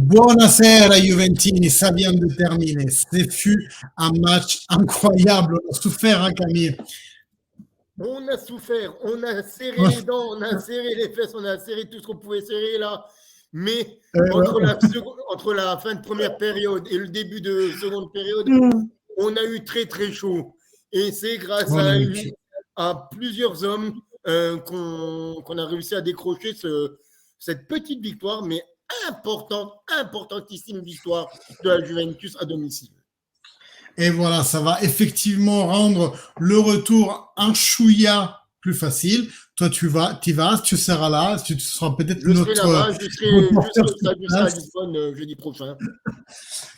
Buonasera Juventini, ça vient de terminer. Ce fut un match incroyable. On a souffert, hein, Camille? On a souffert, on a serré les dents, on a serré les fesses, on a serré tout ce qu'on pouvait serrer là. Mais entre la fin de première période et le début de seconde période, on a eu très très chaud. Et c'est grâce à plusieurs hommes qu'on a réussi à décrocher cette petite victoire, mais importantissime victoire de la Juventus à domicile. Et voilà, ça va effectivement rendre le retour un chouïa plus facile. Toi, tu seras là, tu seras peut-être notre... Je serai à Lisbonne jeudi prochain.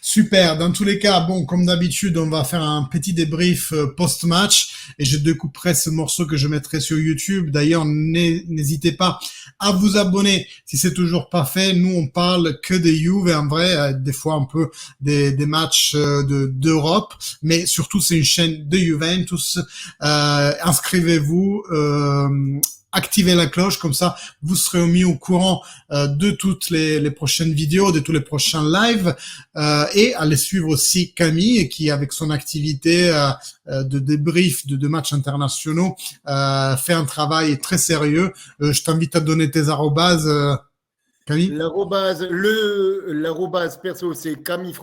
Super. Dans tous les cas, bon, comme d'habitude, on va faire un petit débrief post-match et je découperai ce morceau que je mettrai sur YouTube. D'ailleurs, n'hésitez pas à vous abonner si c'est toujours pas fait. Nous, on parle que des Juve et en vrai, des fois un peu des matchs d'Europe, mais surtout c'est une chaîne de Juventus. Inscrivez-vous. Activez la cloche, comme ça vous serez mis au courant de toutes les prochaines vidéos, de tous les prochains lives, et allez suivre aussi Camille qui, avec son activité de débrief de matchs internationaux, fait un travail très sérieux. Je t'invite à donner tes arrobases, Camille. L'arrobase perso, c'est Camille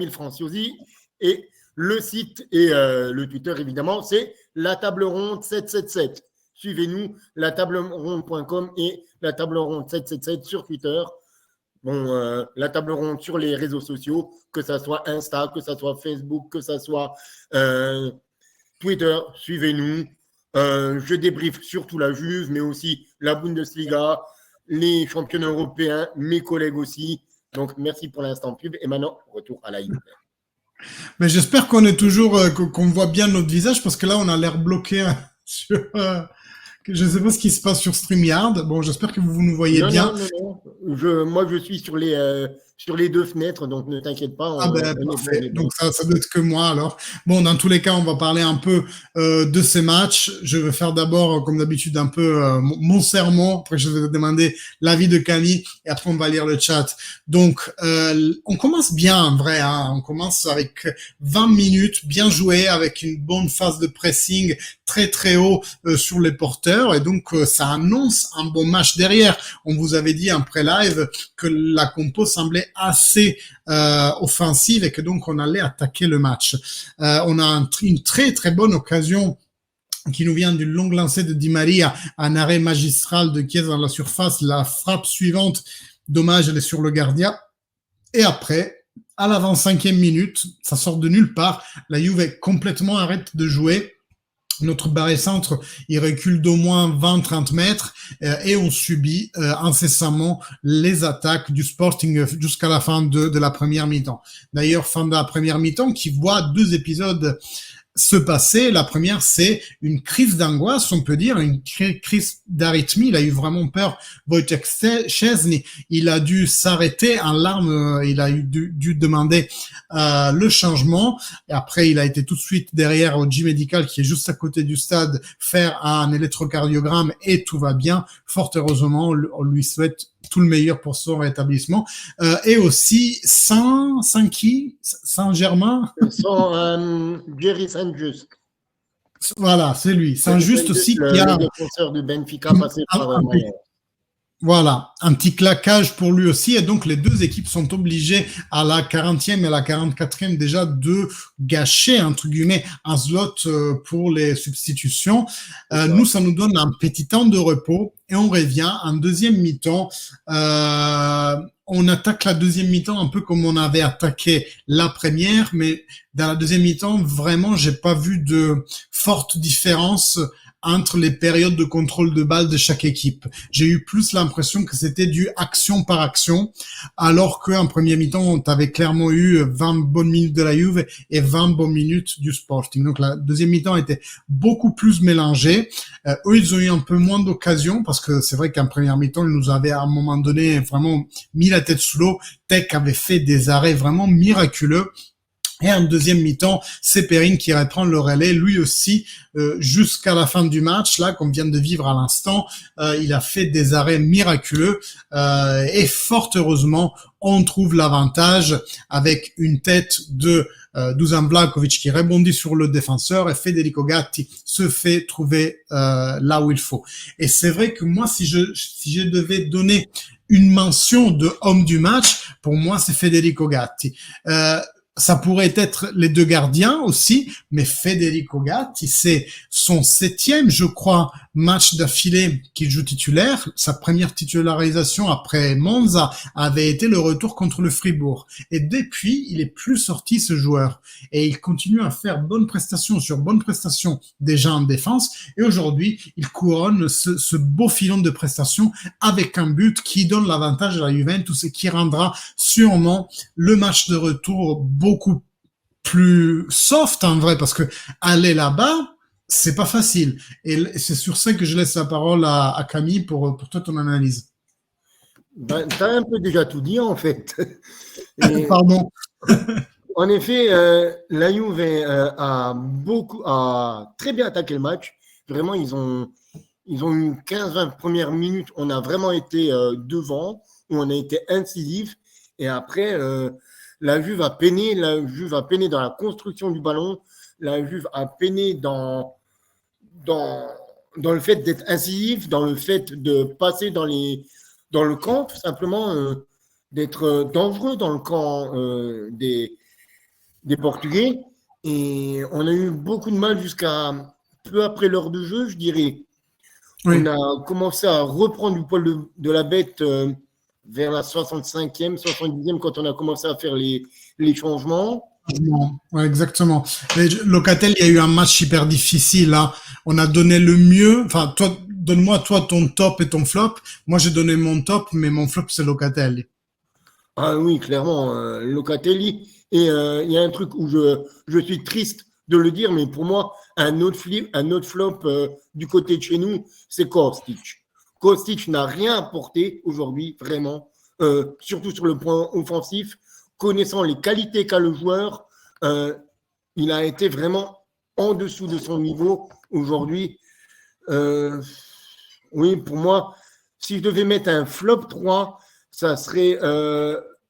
Franciosi, et le site et le Twitter évidemment, c'est la table ronde 777. Suivez-nous, latableronde.com et la table ronde 777 sur Twitter. Bon, la table ronde sur les réseaux sociaux, que ça soit Insta, que ça soit Facebook, que ça soit Twitter. Suivez-nous. Je débriefe surtout la Juve, mais aussi la Bundesliga, les championnats européens, mes collègues aussi. Donc, merci pour l'instant pub. Et maintenant, retour à la Juve. Mais j'espère qu'on est toujours, qu'on voit bien notre visage, parce que là, on a l'air bloqué sur... Je ne sais pas ce qui se passe sur StreamYard. Bon, j'espère que vous nous voyez bien. Non. Moi, je suis sur les deux fenêtres, donc ne t'inquiète pas. Parfait. Donc, ça doit être que moi, alors. Bon, dans tous les cas, on va parler un peu de ces matchs. Je vais faire d'abord, comme d'habitude, un peu mon sermon. Après, je vais demander l'avis de Camille et après, on va lire le chat. Donc, on commence bien, en vrai. Hein. On commence avec 20 minutes, bien joué, avec une bonne phase de pressing très, très haut sur les porteurs. Et donc, ça annonce un bon match derrière. On vous avait dit en pré-live que la compo semblait assez offensive et que donc on allait attaquer le match. On a une très très bonne occasion qui nous vient d'une longue lancée de Di Maria, un arrêt magistral de Chiesa dans la surface, la frappe suivante, dommage, elle est sur le gardien. Et après, à l'avant-5e minute, ça sort de nulle part, la Juve complètement arrête de jouer. Notre barré-centre, il recule d'au moins 20-30 mètres et on subit incessamment les attaques du Sporting jusqu'à la fin de la première mi-temps. D'ailleurs, fin de la première mi-temps qui voit 2 épisodes se passer. La première, c'est une crise d'angoisse, on peut dire, une crise d'arythmie. Il a eu vraiment peur. Wojciech Szczesny, il a dû s'arrêter en larmes. Il a dû demander le changement. Et après, il a été tout de suite derrière au G Medical, qui est juste à côté du stade, faire un électrocardiogramme et tout va bien. Fort heureusement, on lui souhaite tout le meilleur pour son rétablissement. Et aussi Saint-Germain. Jerry Saint-Just. Voilà, c'est lui. Saint-Just aussi qui a... Le défenseur du Benfica passé par Voilà, un petit claquage pour lui aussi. Et donc, les deux équipes sont obligées à la 40e et à la 44e déjà de gâcher, entre guillemets, un slot pour les substitutions. Nous, ça nous donne un petit temps de repos et on revient en deuxième mi-temps. On attaque la deuxième mi-temps un peu comme on avait attaqué la première, mais dans la deuxième mi-temps, vraiment, j'ai pas vu de forte différence entre les périodes de contrôle de balle de chaque équipe. J'ai eu plus l'impression que c'était du action par action, alors qu'en premier mi-temps, on avait clairement eu 20 bonnes minutes de la Juve et 20 bonnes minutes du Sporting. Donc la deuxième mi-temps était beaucoup plus mélangée. Eux, ils ont eu un peu moins d'occasions, parce que c'est vrai qu'en première mi-temps, ils nous avaient à un moment donné vraiment mis la tête sous l'eau. Tech avait fait des arrêts vraiment miraculeux. Et en deuxième mi-temps, c'est Perrin qui reprend le relais, lui aussi, jusqu'à la fin du match, là, qu'on vient de vivre à l'instant. Il a fait des arrêts miraculeux et fort heureusement, on trouve l'avantage avec une tête de Dusan Vlahovic qui rebondit sur le défenseur et Federico Gatti se fait trouver là où il faut. Et c'est vrai que moi, si je devais donner une mention de homme du match, pour moi, c'est Federico Gatti. Ça pourrait être les deux gardiens aussi, mais Federico Gatti, c'est son 7e, je crois, match d'affilée qu'il joue titulaire. Sa première titularisation après Monza avait été le retour contre le Fribourg. Et depuis, il est plus sorti, ce joueur. Et il continue à faire bonne prestation sur bonne prestation déjà en défense. Et aujourd'hui, il couronne ce beau filon de prestations avec un but qui donne l'avantage à la Juventus et qui rendra sûrement le match de retour beaucoup plus soft en vrai, parce que aller là-bas, c'est pas facile. Et c'est sur ça que je laisse la parole à Camille pour toi, ton analyse. Ben, tu as un peu déjà tout dit, en fait. Et, pardon. En effet, la Juve a très bien attaqué le match. Vraiment, ils ont eu 15-20 premières minutes. On a vraiment été devant, où on a été incisif. Et après, la Juve a peiné dans la construction du ballon. La Juve a peiné dans le fait d'être incisif, dans le fait de passer dans le camp, tout simplement, d'être dangereux dans le camp des Portugais. Et on a eu beaucoup de mal jusqu'à peu après l'heure de jeu, je dirais. Oui. On a commencé à reprendre du poil de la bête vers la 65e, 70e, quand on a commencé à faire les changements. Ouais, exactement. Locatelli, il y a eu un match hyper difficile. Là. On a donné le mieux. Enfin, toi, donne-moi ton top et ton flop. Moi, j'ai donné mon top, mais mon flop, c'est Locatelli. Ah oui, clairement, Locatelli. Et il y a un truc où je suis triste de le dire, mais pour moi, un autre flop du côté de chez nous, c'est Kostic. Kostic n'a rien apporté aujourd'hui, vraiment, surtout sur le point offensif. Connaissant les qualités qu'a le joueur, il a été vraiment en dessous de son niveau aujourd'hui. Oui, pour moi, si je devais mettre un flop 3, ça serait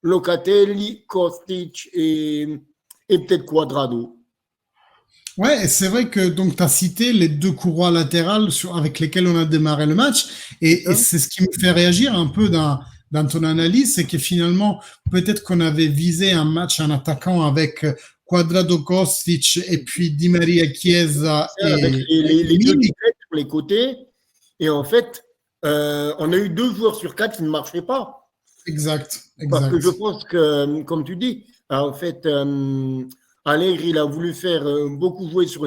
Locatelli, Kostic et peut-être Cuadrado. Ouais, et c'est vrai que donc tu as cité les deux courroies latérales avec lesquelles on a démarré le match, et c'est ce qui me fait réagir un peu dans ton analyse, c'est que finalement, peut-être qu'on avait visé un match en attaquant avec Cuadrado, Kostic et puis Di Maria, Chiesa et avec les deux sur les côtés. Et en fait, on a eu 2 joueurs sur 4 qui ne marchaient pas. Exact. Parce que je pense que, comme tu dis, en fait, Allegri, il a voulu faire beaucoup jouer sur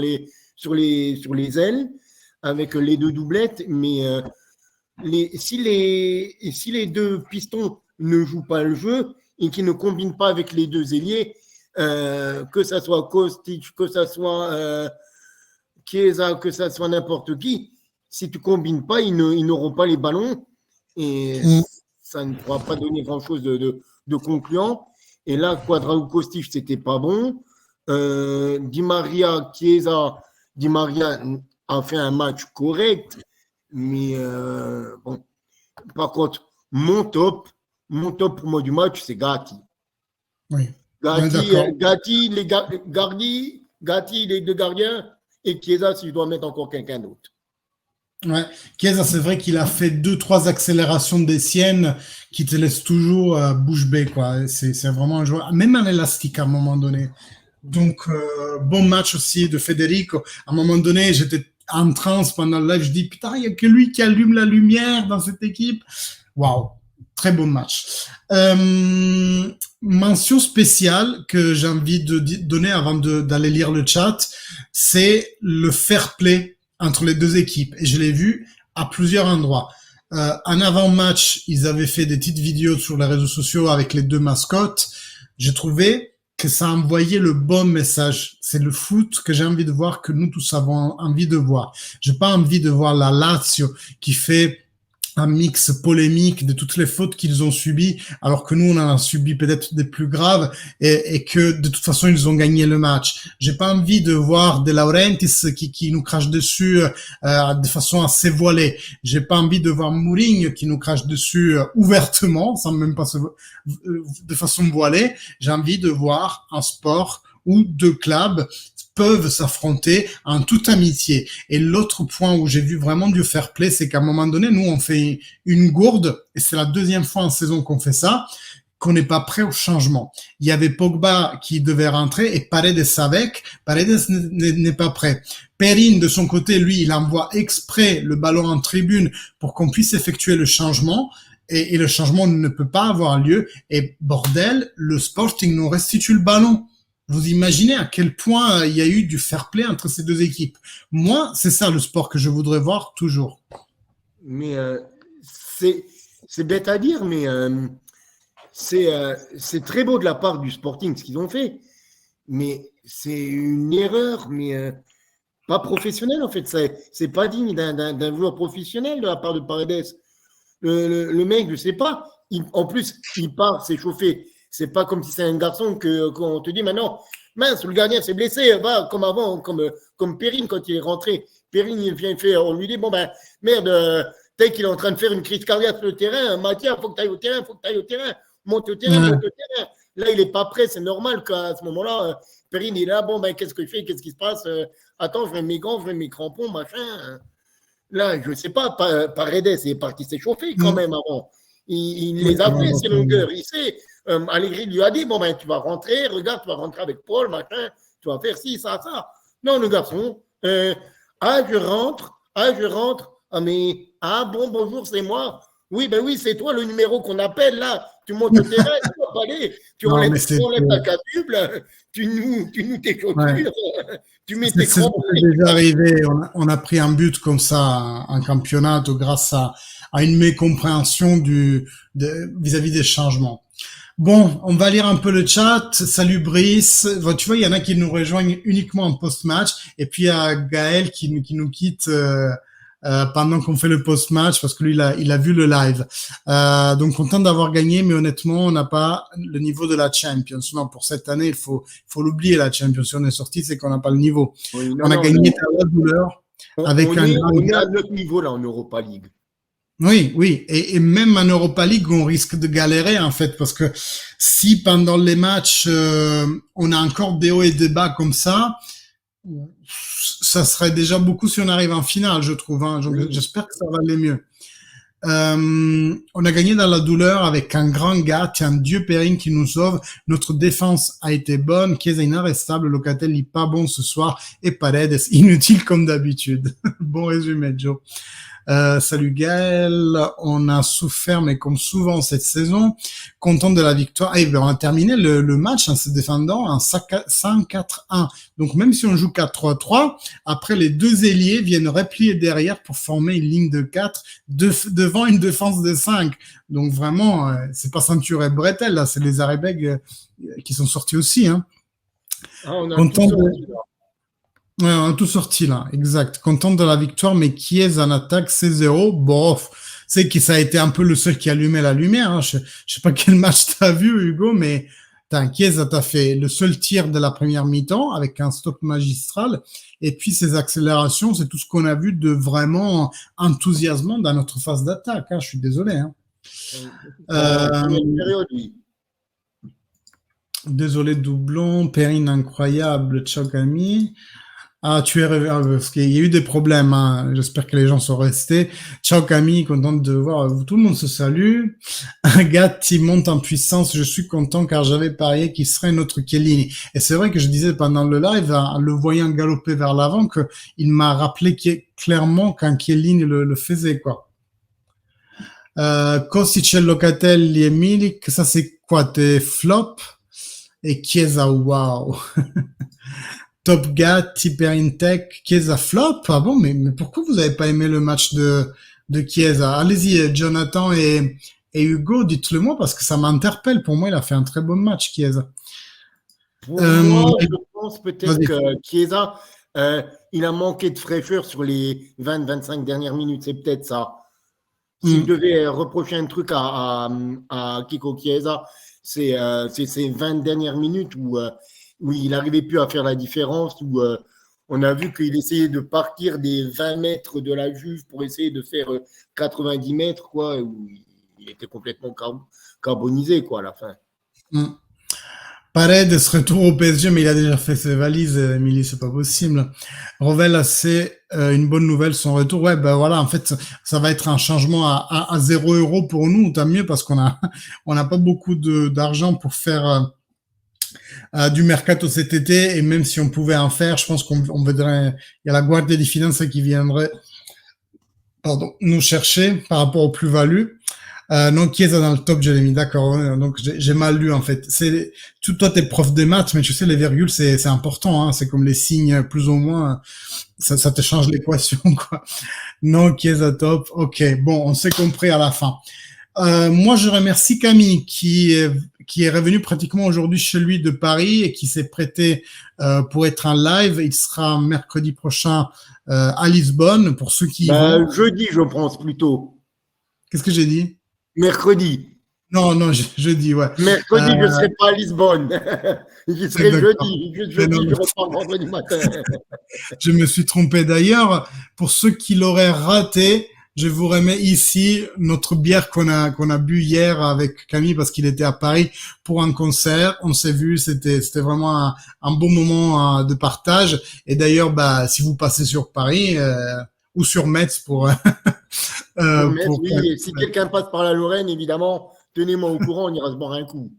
les ailes avec les 2 doublettes, mais si les 2 pistons ne jouent pas le jeu et qu'ils ne combinent pas avec les 2 ailiers, que ça soit Kostic, que ça soit Chiesa, que ça soit n'importe qui, si tu ne combines pas, ils n'auront pas les ballons et ça ne pourra pas donner grand-chose de concluant. Et là, Cuadrado, Kostic, c'était pas bon. Di Maria, Chiesa, Di Maria a fait un match correct. Mais bon, par contre, mon top pour moi du match, c'est Gatti. Oui. Gatti, les 2 gardiens, et Chiesa, si je dois mettre encore quelqu'un d'autre. Ouais, Chiesa, c'est vrai qu'il a fait 2-3 accélérations des siennes qui te laissent toujours bouche bée, quoi. C'est vraiment un joueur, même un élastique à un moment donné. Donc, bon match aussi de Federico. À un moment donné, j'étais en transe pendant le live, je dis putain, il n'y a que lui qui allume la lumière dans cette équipe. Waouh, très bon match. Mention spéciale que j'ai envie de donner avant d'aller lire le chat, c'est le fair play entre les 2 équipes. Et je l'ai vu à plusieurs endroits. En avant-match, ils avaient fait des petites vidéos sur les réseaux sociaux avec les 2 mascottes. J'ai trouvé que ça envoyait le bon message. C'est le foot que j'ai envie de voir, que nous tous avons envie de voir. J'ai pas envie de voir la Lazio qui fait un mix polémique de toutes les fautes qu'ils ont subies, alors que nous, on en a subi peut-être des plus graves et que de toute façon, ils ont gagné le match. J'ai pas envie de voir De Laurentiis qui nous crache dessus de façon assez voilée. J'ai pas envie de voir Mourinho qui nous crache dessus ouvertement, sans même pas de façon voilée. J'ai envie de voir un sport où deux clubs peuvent s'affronter en toute amitié. Et l'autre point où j'ai vu vraiment du fair play, c'est qu'à un moment donné, nous, on fait une gourde, et c'est la deuxième fois en saison qu'on fait ça, qu'on n'est pas prêt au changement. Il y avait Pogba qui devait rentrer et Paredes avec. Paredes n'est pas prêt. Perin, de son côté, lui, il envoie exprès le ballon en tribune pour qu'on puisse effectuer le changement. Et le changement ne peut pas avoir lieu. Et bordel, le Sporting nous restitue le ballon. Vous imaginez à quel point il y a eu du fair play entre ces deux équipes. Moi, c'est ça le sport que je voudrais voir toujours. Mais c'est bête à dire, mais c'est très beau de la part du Sporting ce qu'ils ont fait. Mais c'est une erreur, mais pas professionnelle en fait. C'est pas digne d'un joueur professionnel de la part de Paredes. Le mec, je sais pas. En plus, il part s'échauffer. C'est pas comme si c'est un garçon qu'on te dit maintenant, mince, le gardien s'est blessé, va comme avant, comme Perrine quand il est rentré. Perrine, il vient faire, on lui dit, bon ben, merde, dès qu'il est en train de faire une crise cardiaque sur le terrain, Mathias, faut que tu ailles au terrain, monte au terrain. Là, il est pas prêt, c'est normal qu'à ce moment-là, Perrine, il est là, bon ben, qu'est-ce que je fais, qu'est-ce qui se passe? Attends, je mets mes gants, je mets mes crampons, machin. Là, je sais pas, Paredes, il est parti s'échauffer quand même avant. Il les a fait, ces longueurs, il sait. Allegri lui a dit, bon ben tu vas rentrer, regarde, tu vas rentrer avec Paul, machin, tu vas faire ci, ça. Non, le garçon, je rentre, bonjour, c'est moi. Oui, ben oui, c'est toi le numéro qu'on appelle là. Tu montes au terrain, tu vas pas aller, tu enlèves ta capuble, tu nous tes chaussures, tu mets tes crampons. C'est déjà arrivé, on a pris un but comme ça en championnat grâce à une mécompréhension vis-à-vis des changements. Bon, on va lire un peu le chat. Salut Brice. Tu vois, il y en a qui nous rejoignent uniquement en post-match. Et puis il y a Gaël qui nous quitte pendant qu'on fait le post-match parce que lui, il a vu le live. Donc content d'avoir gagné, mais honnêtement, on n'a pas le niveau de la Champions. Non, pour cette année, il faut l'oublier, la Champions. Si on est sorti, c'est qu'on n'a pas le niveau. Oui, on a gagné à la douleur. On est à notre niveau là en Europa League. Oui, et même en Europa League, on risque de galérer en fait, parce que si pendant les matchs, on a encore des hauts et des bas comme ça serait déjà beaucoup si on arrive en finale, je trouve. Hein. J'espère que ça va aller mieux. On a gagné dans la douleur avec un grand gars, tiens, Dieu Perrine qui nous sauve. Notre défense a été bonne, Chiesa inarrestable, Locatelli pas bon ce soir, et Paredes inutile comme d'habitude. Bon résumé, Joe. Salut Gaël, on a souffert mais comme souvent cette saison, content de la victoire. Et on a terminé le match en se défendant en 5-4-1. Donc même si on joue 4-3-3, après les deux ailiers viennent replier derrière pour former une ligne de 4 devant une défense de 5. Donc vraiment, c'est pas ceinture et bretelle là, c'est les Arebeg qui sont sortis aussi. Hein. On a content Ouais, on a tout sorti là, exact. Content de la victoire, mais Chiesa en attaque, c'est 0. Bof, c'est que ça a été un peu le seul qui allumait la lumière. Hein. Je sais pas quel match t'as vu, Hugo, mais Chiesa t'a fait le seul tir de la première mi-temps avec un stop magistral. Et puis ses accélérations, c'est tout ce qu'on a vu de vraiment enthousiasmant dans notre phase d'attaque. Hein. Je suis désolé. Hein. Désolé, doublon. Perrine incroyable. Ciao, Camille. Ah, tu es parce qu'il y a eu des problèmes. Hein. J'espère que les gens sont restés. Ciao Camille, contente de voir. Tout le monde se salue. Gatti monte en puissance. Je suis content car j'avais parié qu'il serait notre Chiellini. Et c'est vrai que je disais pendant le live, en le voyant galoper vers l'avant, que il m'a rappelé clairement quand Chiellini le faisait, quoi. Kostic, Locatelli et Milik, ça c'est quoi? Tes flops? Et Chiesa, waouh. Top Gat, Hyperintech, Chiesa flop. Ah bon, mais pourquoi vous avez pas aimé le match de Chiesa? Allez-y, Jonathan et Hugo, dites-le moi parce que ça m'interpelle. Pour moi, il a fait un très bon match, Chiesa. Pour moi, je pense peut-être que Chiesa, il a manqué de fraîcheur sur les 20-25 dernières minutes. C'est peut-être ça. si je devais reprocher un truc à Kiko Chiesa, c'est ces 20 dernières minutes où il n'arrivait plus à faire la différence, où on a vu qu'il essayait de partir des 20 mètres de la juge pour essayer de faire 90 mètres, quoi, où il était complètement carbonisé, quoi, à la fin. Paredes retour au PSG, mais il a déjà fait ses valises, Emily, c'est pas possible. Rovella, c'est une bonne nouvelle, son retour. Ouais, ben voilà, en fait, ça va être un changement à 0 € pour nous, tant mieux, parce on n'a pas beaucoup d'argent pour faire du mercato cet été, et même si on pouvait en faire, je pense qu'on voudrait, il y a la Guardia di Finanza qui viendrait, pardon, nous chercher par rapport aux plus-values. Non, Chiesa dans le top, je l'ai mis, d'accord. Donc j'ai mal lu en fait. Toi t'es prof des maths, mais tu sais les virgules c'est important, hein, c'est comme les signes plus ou moins. Ça te change l'équation quoi. Non, Chiesa top. Ok, bon, on s'est compris à la fin. Moi, je remercie Camille qui est revenu pratiquement aujourd'hui chez lui de Paris et qui s'est prêté pour être en live. Il sera mercredi prochain à Lisbonne pour ceux qui y vont. Jeudi, je pense plutôt. Qu'est-ce que j'ai dit? Mercredi. Non, jeudi, ouais. Mercredi, je ne serai pas à Lisbonne. Je serai jeudi. Je reprends vendredi matin. Je me suis trompé. D'ailleurs, pour ceux qui l'auraient raté, je vous remets ici notre bière qu'on a bu hier avec Camille parce qu'il était à Paris pour un concert. On s'est vu, c'était vraiment un beau moment de partage. Et d'ailleurs, si vous passez sur Paris ou sur Metz pour oui, et si quelqu'un passe par la Lorraine, évidemment, tenez-moi au courant, on ira se boire un coup.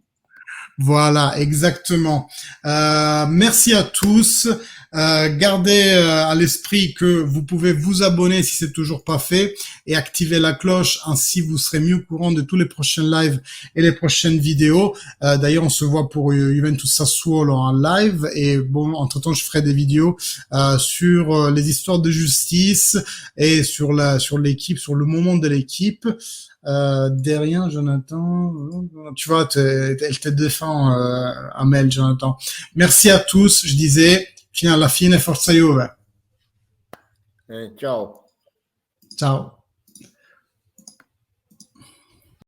Voilà, exactement. Merci à tous. Gardez à l'esprit que vous pouvez vous abonner si c'est toujours pas fait et activer la cloche, ainsi vous serez mieux au courant de tous les prochains lives et les prochaines vidéos. D'ailleurs, on se voit pour Juventus Sassuolo en live et bon, entre-temps, je ferai des vidéos sur les histoires de justice et sur l'équipe, sur le moment de l'équipe. Derrière, Jonathan, tu vois, elle te défend, Amel, Jonathan. Merci à tous. Je disais, fino alla fine, forza Juve. Ciao. Ciao.